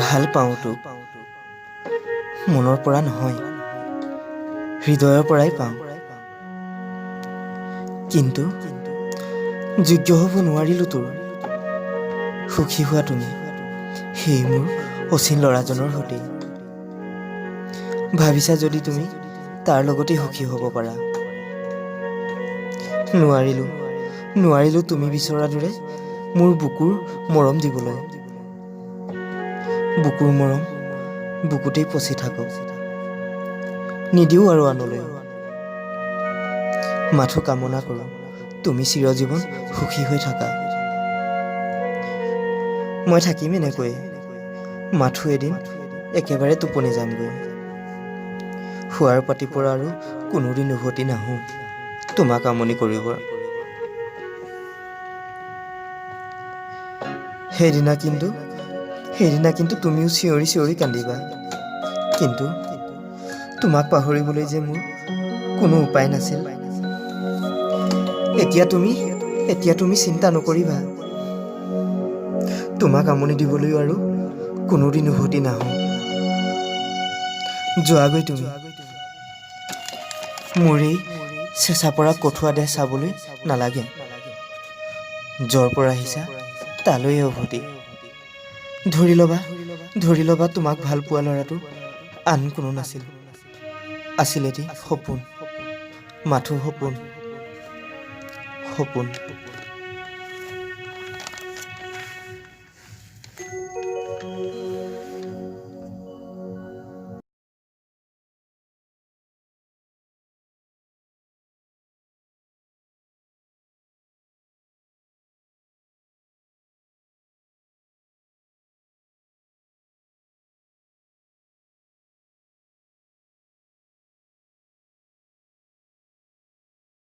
ভাল পাওঁ তোক মনৰ পৰা নহয়, হৃদয়ৰ পৰাই পাওঁ। কিন্তু যোগ্য হ'ব নোৱাৰিলোঁ তোৰ সুখী হোৱা তুমি সেই মোৰ অচিন ল'ৰাজনৰ সৈতে। ভাবিছা যদি তুমি তাৰ লগতে সুখী হ'ব পাৰা। নোৱাৰিলোঁ তুমি বিচৰা দৰে মোৰ বুকুৰ মৰম দিবলৈ। বুকুৰ মৰম বুকুতেই পচি থাকক, নিদিওঁ আৰু আনলৈ। মাথো কামনা কৰোঁ তুমি চিৰজীৱন সুখী হৈ থাকা। মই থাকিম এনেকৈয়ে, মাথো এদিন একেবাৰে টোপনি যামগৈ। শোৱাৰ পাতিৰ পৰা আৰু কোনোদিন উভতি নাহোঁ তোমাক আমনি কৰিবৰ। সেইদিনা কিন্তু তুমিও চিঞৰি চিঞৰি কান্দিবা। কিন্তু তোমাক পাহৰিবলৈ যে মোৰ কোনো উপায় নাছিল। এতিয়া তুমি চিন্তা নকৰিবা, তোমাক আমনি দিবলৈ আৰু কোনোদিন উভতি নাহোঁ। যোৱাগৈ তুমি, মোৰ এই চেঁচা পৰা কঠুৱা দেহ চাবলৈ নালাগে। য'ৰ পৰা আহিছা তালৈয়ে উভতি। ধৰি ল'বা তোমাক ভাল পোৱা ল'ৰাটো আন কোনো নাছিল, আছিল এটি সপোন, মাথো সপোন।